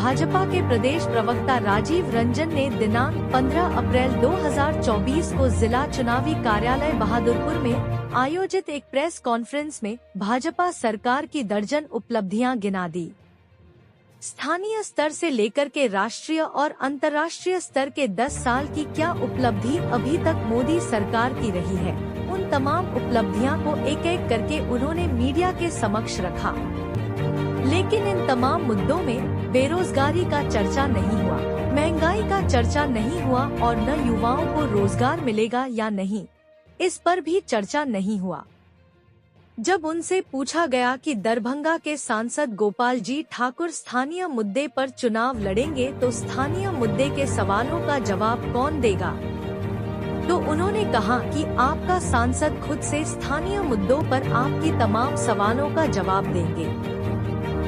भाजपा के प्रदेश प्रवक्ता राजीव रंजन ने दिनांक 15 अप्रैल 2024 को जिला चुनावी कार्यालय बहादुरपुर में आयोजित एक प्रेस कॉन्फ्रेंस में भाजपा सरकार की दर्जन उपलब्धियां गिना दी। स्थानीय स्तर से लेकर के राष्ट्रीय और अंतर्राष्ट्रीय स्तर के 10 साल की क्या उपलब्धि अभी तक मोदी सरकार की रही है, उन तमाम उपलब्धियां को एक एक करके उन्होंने मीडिया के समक्ष रखा। लेकिन इन तमाम मुद्दों में बेरोजगारी का चर्चा नहीं हुआ, महंगाई का चर्चा नहीं हुआ और न युवाओं को रोजगार मिलेगा या नहीं, इस पर भी चर्चा नहीं हुआ। जब उनसे पूछा गया कि दरभंगा के सांसद गोपाल जी ठाकुर स्थानीय मुद्दे पर चुनाव लड़ेंगे तो स्थानीय मुद्दे के सवालों का जवाब कौन देगा, तो उन्होंने कहा कि आपका सांसद खुद से स्थानीय मुद्दों पर आपकी तमाम सवालों का जवाब देंगे।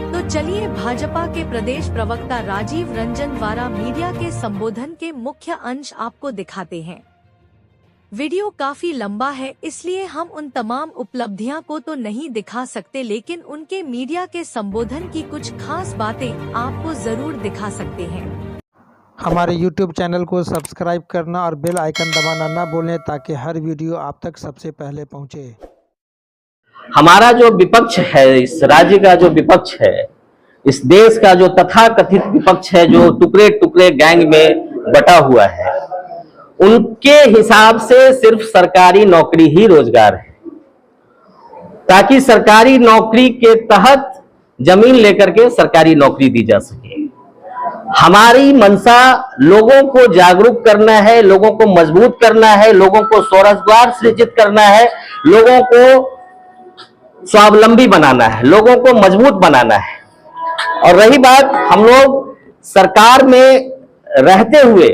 तो चलिए भाजपा के प्रदेश प्रवक्ता राजीव रंजन द्वारा मीडिया के संबोधन के मुख्य अंश आपको दिखाते हैं। वीडियो काफी लंबा है, इसलिए हम उन तमाम उपलब्धियां को तो नहीं दिखा सकते, लेकिन उनके मीडिया के संबोधन की कुछ खास बातें आपको जरूर दिखा सकते हैं। हमारे YouTube चैनल को सब्सक्राइब करना और बेल आइकन दबाना न भूलें ताकि हर वीडियो आप तक सबसे पहले पहुंचे। हमारा जो विपक्ष है, इस राज्य का जो विपक्ष है, इस देश का जो तथाकथित विपक्ष है, जो टुकड़े टुकड़े गैंग में बटा हुआ है, उनके हिसाब से सिर्फ सरकारी नौकरी ही रोजगार है, ताकि सरकारी नौकरी के तहत जमीन लेकर के सरकारी नौकरी दी जा सके। हमारी मंशा लोगों को जागरूक करना है, लोगों को मजबूत करना है, लोगों को स्वरोजगार सृजित करना है, लोगों को स्वावलंबी बनाना है, लोगों को मजबूत बनाना है। और रही बात हम लोग सरकार में रहते हुए,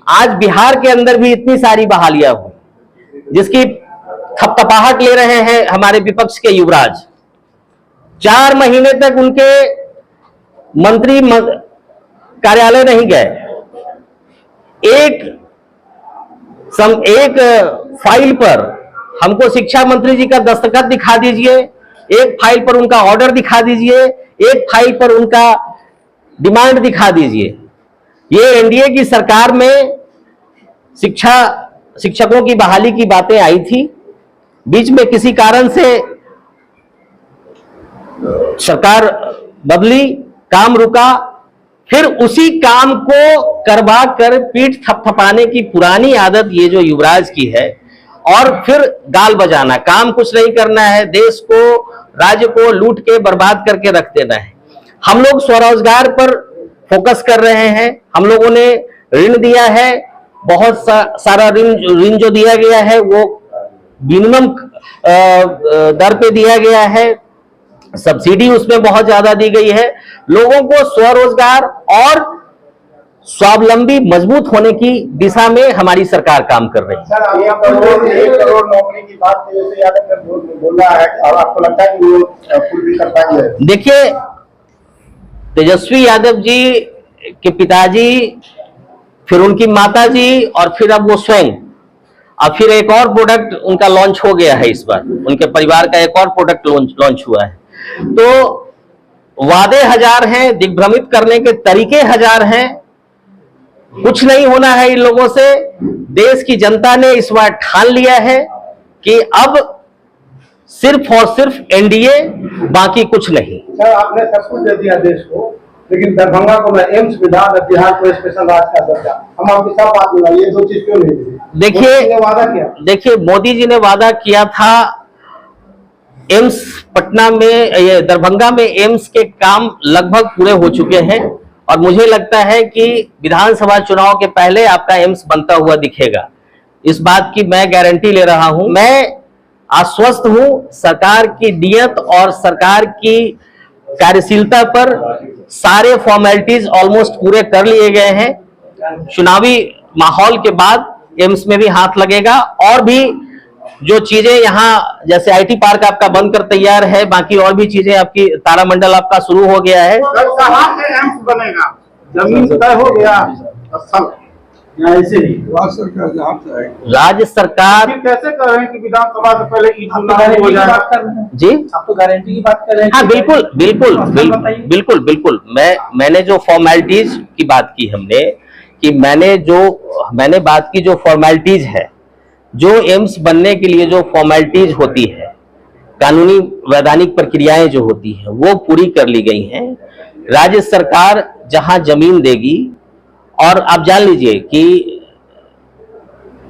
आज बिहार के अंदर भी इतनी सारी बहालियां हुई जिसकी थपथपाहट ले रहे हैं हमारे विपक्ष के युवराज। 4 महीने तक उनके मंत्री कार्यालय नहीं गए। एक फाइल पर हमको शिक्षा मंत्री जी का दस्तखत दिखा दीजिए, एक फाइल पर उनका ऑर्डर दिखा दीजिए, एक फाइल पर उनका डिमांड दिखा दीजिए। ये एनडीए की सरकार में शिक्षकों की बहाली की बातें आई थी, बीच में किसी कारण से सरकार बदली, काम रुका, फिर उसी काम को करवा कर पीठ थपथपाने की पुरानी आदत ये जो युवराज की है, और फिर गाल बजाना, काम कुछ नहीं करना है, देश को, राज्य को लूट के बर्बाद करके रख देना है। हम लोग स्वरोजगार पर फोकस कर रहे हैं। हम लोगों ने ऋण दिया है, बहुत सारा ऋण जो दिया गया है वो मिनिमम दर पे दिया गया है, सब्सिडी उसमें बहुत ज्यादा दी गई है। लोगों को स्वरोजगार और स्वावलंबी मजबूत होने की दिशा में हमारी सरकार काम कर रही है। सर, 1 करोड़ नौकरी की बात तेजस्वी यादव ने बोला है, और आपको लगता है कि वो पूरी कर पाएंगे? देखिए, तेजस्वी यादव जी के पिताजी, फिर उनकी माताजी, और फिर अब वो स्वयं, अब फिर एक और प्रोडक्ट उनका लॉन्च हो गया है। इस बार उनके परिवार का एक और प्रोडक्ट लॉन्च हुआ है। तो वादे हजार हैं, दिग्भ्रमित करने के तरीके हजार हैं, कुछ नहीं होना है इन लोगों से। देश की जनता ने इस बार ठान लिया है कि अब सिर्फ और सिर्फ एनडीए, बाकी कुछ नहीं। सर, आपने सब कुछ दे दिया देश को, लेकिन दरभंगा को मैं एम्स विधान बिहार को स्पेशल राज्य का दर्जा, हम आपकी सब बात मिला, ये 2 चीज क्यों नहीं दी? देखिए, मोदी जी ने वादा किया था एम्स पटना में, ये दरभंगा में एम्स के काम लगभग पूरे हो चुके हैं, और मुझे लगता है कि विधानसभा चुनाव के पहले आपका एम्स बनता हुआ दिखेगा। इस बात की मैं गारंटी ले रहा हूं। मैं आश्वस्त हूं सरकार की नियत और सरकार की कार्यशीलता पर। सारे फॉर्मेलिटीज ऑलमोस्ट पूरे कर लिए गए हैं। चुनावी माहौल के बाद एम्स में भी हाथ लगेगा, और भी जो चीजें यहाँ, जैसे आईटी पार्क आपका बनकर तैयार है, बाकी और भी चीजें आपकी, तारामंडल आपका शुरू हो गया है। कहाँ से एम्स बनेगा? जमीन तय हो गया? ऐसे ही राज्य सरकार जहाँ चाहेगी। राज्य सरकार कैसे कर रहे हैं कि विधानसभा से पहले चुनाव हो जाए? जी, आप तो गारंटी की बात कर रहे हैं। हाँ बिल्कुल बिल्कुल बिल्कुल बिल्कुल। मैंने जो फॉर्मेलिटीज की बात की हमने कि मैंने बात की जो फॉर्मेलिटीज है, जो एम्स बनने के लिए जो फॉर्मेलिटीज होती है, कानूनी वैधानिक प्रक्रियाएं जो होती हैं वो पूरी कर ली गई हैं। राज्य सरकार जहां जमीन देगी, और आप जान लीजिए कि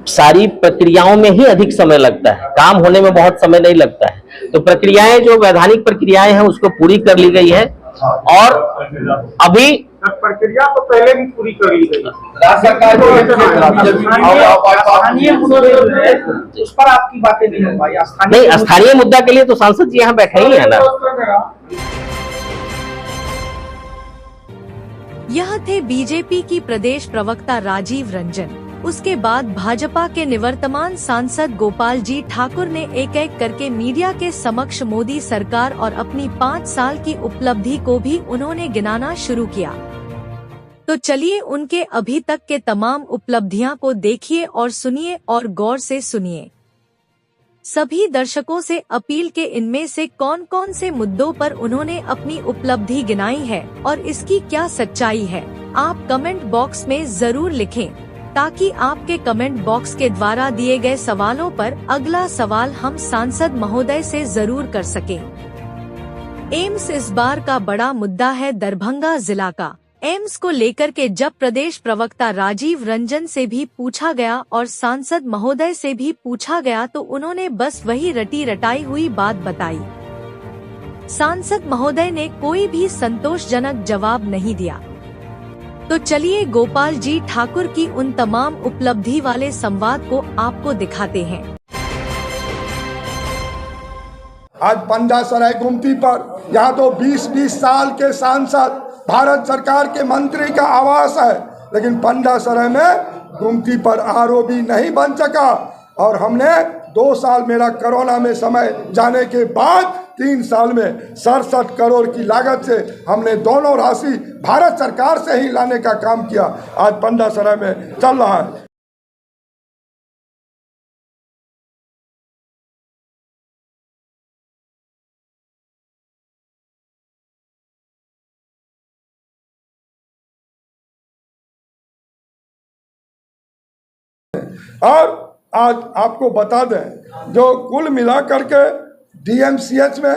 सारी प्रक्रियाओं में ही अधिक समय लगता है, काम होने में बहुत समय नहीं लगता है। तो प्रक्रियाएं जो वैधानिक प्रक्रियाएं हैं उसको पूरी कर ली गई है, और अभी प्रक्रिया तो पहले भी पूरी कर ली गई। राज्य सरकार उस पर आपकी बातें नहीं हो पाई। नहीं, स्थानीय मुद्दा के लिए तो सांसद जी यहाँ बैठे ही है ना। यह थे बीजेपी की प्रदेश प्रवक्ता राजीव रंजन। उसके बाद भाजपा के निवर्तमान सांसद गोपाल जी ठाकुर ने एक एक करके मीडिया के समक्ष मोदी सरकार और अपनी 5 साल की उपलब्धि को भी उन्होंने गिनाना शुरू किया। तो चलिए उनके अभी तक के तमाम उपलब्धियां को देखिए और सुनिए, और गौर से सुनिए। सभी दर्शकों से अपील के इनमें से कौन कौन से मुद्दों पर उन्होंने अपनी उपलब्धि गिनाई है और इसकी क्या सच्चाई है, आप कमेंट बॉक्स में जरूर लिखें, ताकि आपके कमेंट बॉक्स के द्वारा दिए गए सवालों पर अगला सवाल हम सांसद महोदय से जरूर कर सकें। एम्स इस बार का बड़ा मुद्दा है दरभंगा जिला का। एम्स को लेकर के जब प्रदेश प्रवक्ता राजीव रंजन से भी पूछा गया और सांसद महोदय से भी पूछा गया तो उन्होंने बस वही रटी रटाई हुई बात बताई। सांसद महोदय ने कोई भी संतोषजनक जवाब नहीं दिया। तो चलिए गोपाल जी ठाकुर की उन तमाम उपलब्धि वाले संवाद को आपको दिखाते हैं। आज पंडासराय गुमती पर यहाँ तो 20-20 साल के सांसद, भारत सरकार के मंत्री का आवास है, लेकिन पंडासराय में गुमती पर आरओबी नहीं बन सका। और हमने 2 साल मेरा कोरोना में समय जाने के बाद 3 साल में 67 करोड़ की लागत से हमने दोनों राशि भारत सरकार से ही लाने का काम किया। आज पंडासराय में चल रहा है। और आज आपको बता दें, जो कुल मिलाकर के डीएमसीएच में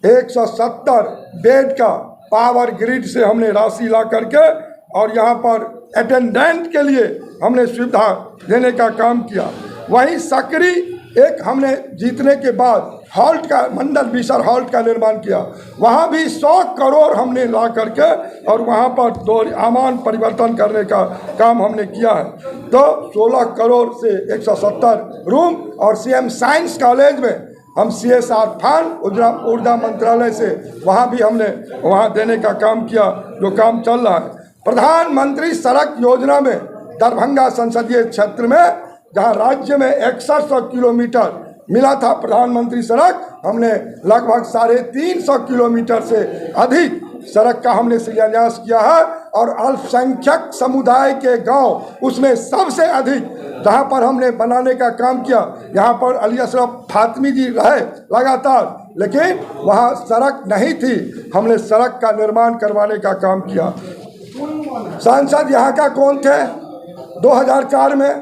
170 बेड का पावर ग्रिड से हमने राशि ला करके और यहाँ पर अटेंडेंट के लिए हमने सुविधा देने का काम किया। वहीं सकरी एक हमने जीतने के बाद हॉल्ट का, मंडल बिसर हॉल्ट का निर्माण किया। वहाँ भी 100 करोड़ हमने ला करके और वहाँ पर दोहरामान परिवर्तन करने का काम हमने किया है। तो 16 करोड़ से 170 रूम, और सीएम साइंस कॉलेज में हम CSR फंड ऊर्जा मंत्रालय से वहाँ भी हमने वहाँ देने का काम किया, जो काम चल रहा है। प्रधानमंत्री सड़क योजना में दरभंगा संसदीय क्षेत्र में, जहाँ राज्य में 6100 किलोमीटर मिला था प्रधानमंत्री सड़क, हमने लगभग 350 किलोमीटर से अधिक सड़क का हमने शिलान्यास किया है। और अल्पसंख्यक समुदाय के गांव उसमें सबसे अधिक जहां पर हमने बनाने का काम किया, यहां पर अली अशरफ फातमी जी रहे लगातार, लेकिन वहां सड़क नहीं थी, हमने सड़क का निर्माण करवाने का काम किया। सांसद यहाँ का कौन थे 2004 में,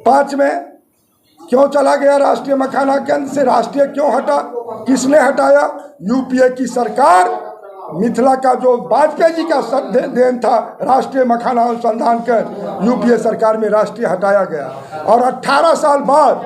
5 में क्यों चला गया राष्ट्रीय मखाना केंद्र से? राष्ट्रीय क्यों हटा? किसने हटाया? यूपीए की सरकार, मिथिला का जो वाजपेयी जी का देन था राष्ट्रीय मखाना अनुसंधान केंद्र, यूपीए सरकार में राष्ट्रीय हटाया गया। और 18 साल बाद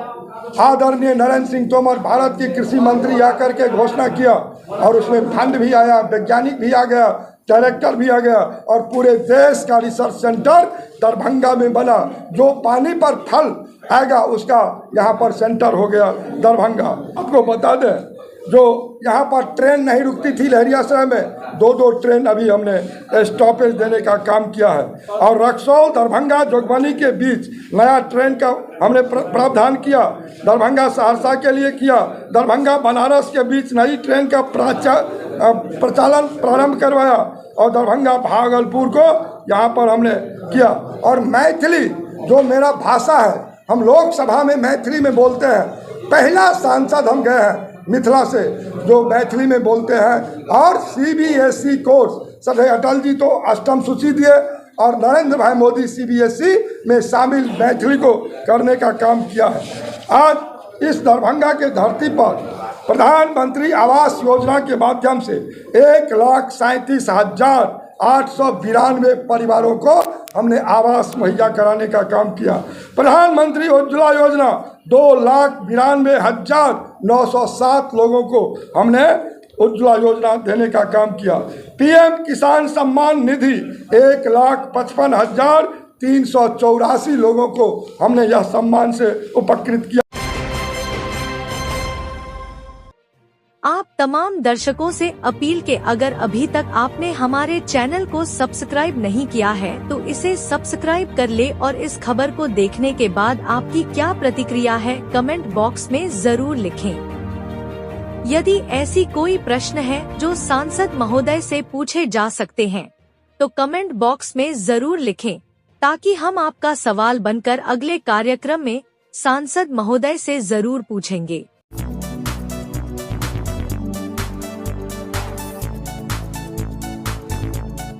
आदरणीय नरेंद्र सिंह तोमर भारत के कृषि मंत्री आकर के घोषणा किया, और उसमें फंड भी आया, वैज्ञानिक भी आ गया, डायरेक्टर भी आ गया, और पूरे देश का रिसर्च सेंटर दरभंगा में बना। जो पानी पर फल आएगा उसका यहाँ पर सेंटर हो गया दरभंगा। आपको बता दें, जो यहाँ पर ट्रेन नहीं रुकती थी लहरियासराय में, 2 ट्रेन अभी हमने स्टॉपेज देने का काम किया है। और रक्सौल दरभंगा जोगबनी के बीच नया ट्रेन का हमने प्रावधान किया, दरभंगा सहरसा के लिए किया। दरभंगा बनारस के बीच नई ट्रेन का प्रचालन प्रारंभ करवाया, और दरभंगा भागलपुर को यहाँ पर हमने किया। और मैथिली जो मेरा भाषा है, हम लोकसभा में मैथिली में बोलते हैं। पहला सांसद हम गए हैं मिथिला से जो मैथिली में बोलते हैं। और CBSE course sir Atal ji तो अष्टम सूची दिए और नरेंद्र भाई मोदी CBSE में शामिल मैथिली को करने का काम किया है। आज इस दरभंगा के धरती पर प्रधानमंत्री आवास योजना के माध्यम से 1,37,892 परिवारों को हमने आवास मुहैया कराने का काम किया। प्रधानमंत्री उज्ज्वला योजना 2,92,907 लोगों को हमने उज्ज्वला योजना देने का काम किया। PM किसान सम्मान निधि 1,55,384 लोगों को हमने यह सम्मान से उपकृत किया। आप तमाम दर्शकों से अपील के अगर अभी तक आपने हमारे चैनल को सब्सक्राइब नहीं किया है तो इसे सब्सक्राइब कर ले और इस खबर को देखने के बाद आपकी क्या प्रतिक्रिया है कमेंट बॉक्स में जरूर लिखें। यदि ऐसी कोई प्रश्न है जो सांसद महोदय से पूछे जा सकते हैं तो कमेंट बॉक्स में जरूर लिखें ताकि हम आपका सवाल बनकर अगले कार्यक्रम में सांसद महोदय से जरूर पूछेंगे।